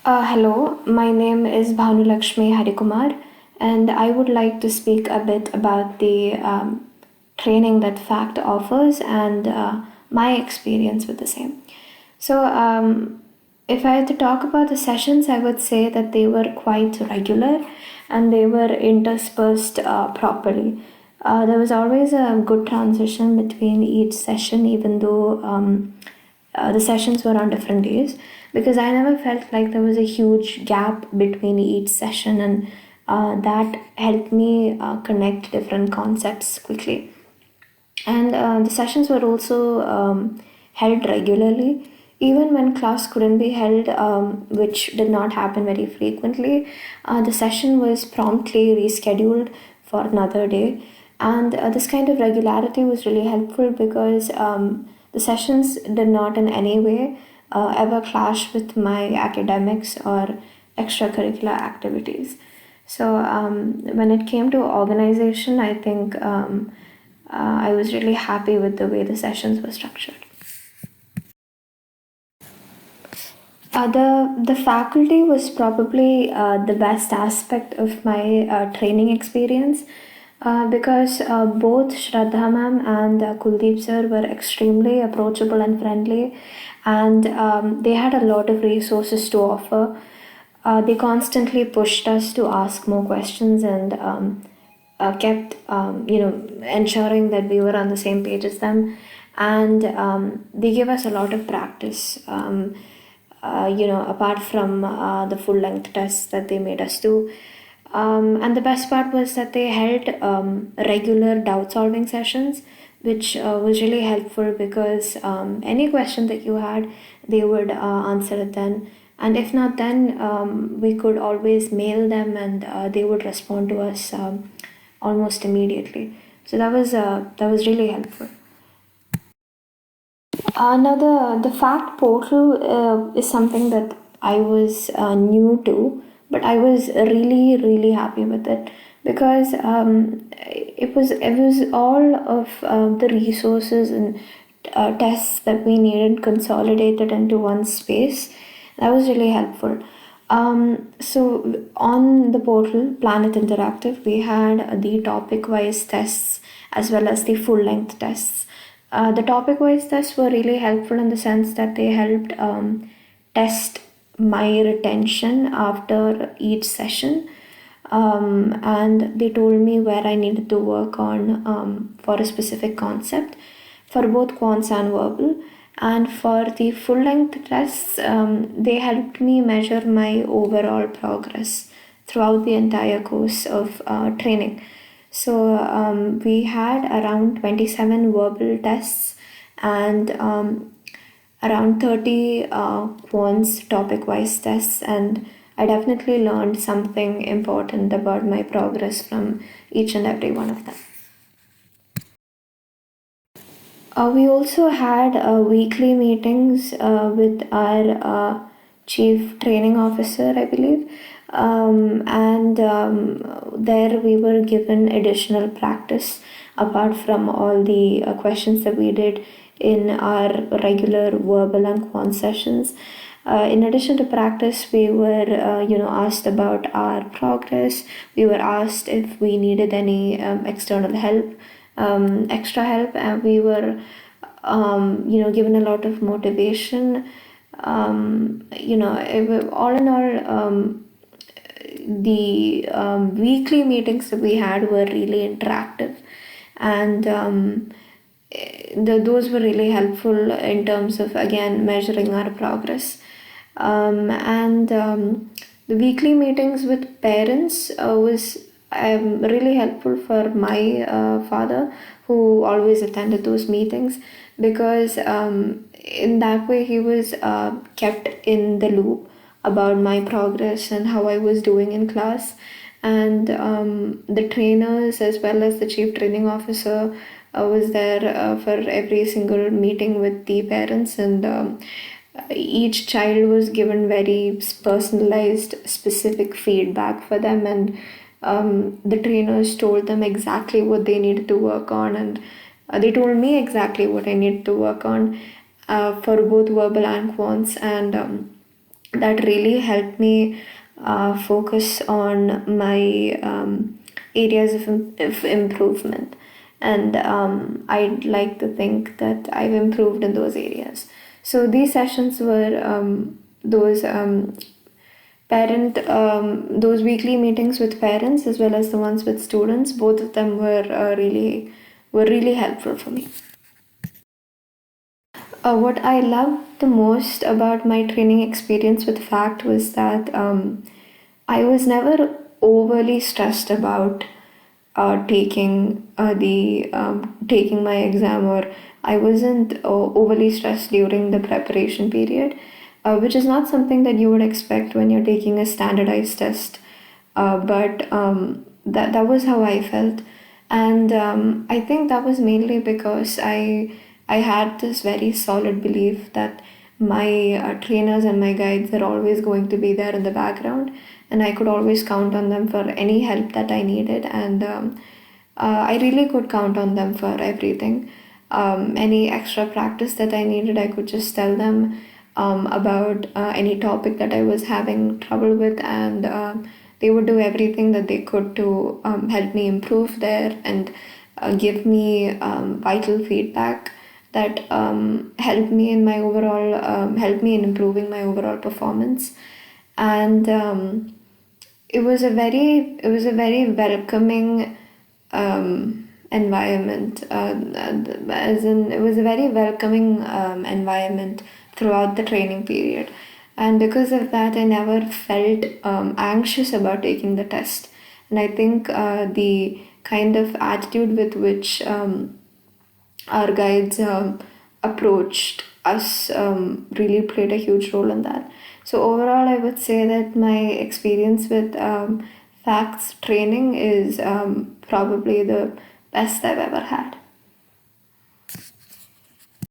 Hello, my name is Bhanu Lakshmi, and I would like to speak a bit about the training that FACT offers and my experience with the same. So, if I had to talk about the sessions, I would say that they were quite regular and they were interspersed properly. There was always a good transition between each session, even though the sessions were on different days, because I never felt like there was a huge gap between each session, and that helped me connect different concepts quickly. And the sessions were also held regularly, even when class couldn't be held, which did not happen very frequently. The session was promptly rescheduled for another day, and this kind of regularity was really helpful because the sessions did not in any way ever clash with my academics or extracurricular activities. So when it came to organization, I think I was really happy with the way the sessions were structured. The faculty was probably the best aspect of my training experience because both Shraddha ma'am and Kuldeep sir were extremely approachable and friendly, and they had a lot of resources to offer. They constantly pushed us to ask more questions and kept ensuring that we were on the same page as them, and they gave us a lot of practice. Apart from the full length tests that they made us do. And the best part was that they held regular doubt solving sessions, which was really helpful because any question that you had, they would answer it then. And if not, then we could always mail them and they would respond to us almost immediately. So that was really helpful. Now the fact portal is something that I was new to, but I was really happy with it because it was all of the resources and tests that we needed consolidated into one space. That was really helpful. So on the portal Planet Interactive, we had the topic-wise tests as well as the full-length tests. The topic-wise tests were really helpful in the sense that they helped test my retention after each session, and they told me where I needed to work on for a specific concept for both quants and verbal. And for the full length tests, they helped me measure my overall progress throughout the entire course of training. So we had around 27 verbal tests and around 30 quants topic wise tests, and I definitely learned something important about my progress from each and every one of them. We also had weekly meetings with our chief training officer, I believe, and there we were given additional practice apart from all the questions that we did in our regular verbal and quant sessions. In addition to practice, we were, asked about our progress. We were asked if we needed any external help, extra help, and we were, given a lot of motivation. All in all, the weekly meetings that we had were really interactive, and those were really helpful in terms of again measuring our progress. And the weekly meetings with parents was really helpful for my father, who always attended those meetings, because in that way he was kept in the loop about my progress and how I was doing in class. And the trainers as well as the chief training officer was there for every single meeting with the parents, and each child was given very personalized specific feedback for them, and the trainers told them exactly what they needed to work on, and they told me exactly what I needed to work on for both verbal and quants. And that really helped me focus on my areas of improvement. And I'd like to think that I've improved in those areas. So these sessions were those those weekly meetings with parents as well as the ones with students. Both of them were really helpful for me. What I loved the most about my training experience with FACT was that I was never overly stressed about taking my exam, or I wasn't overly stressed during the preparation period, which is not something that you would expect when you're taking a standardized test. But that was how I felt, and I think that was mainly because I had this very solid belief that my trainers and my guides are always going to be there in the background, and I could always count on them for any help that I needed, and I really could count on them for everything. Any extra practice that I needed, I could just tell them about any topic that I was having trouble with, and they would do everything that they could to help me improve there, and give me vital feedback that helped me in improving my overall performance. And it was a very welcoming environment, as in it was a very welcoming environment throughout the training period, and because of that I never felt anxious about taking the test. And I think the kind of attitude with which our guides approached us really played a huge role in that. So overall, I would say that my experience with facts training is probably the best I've ever had.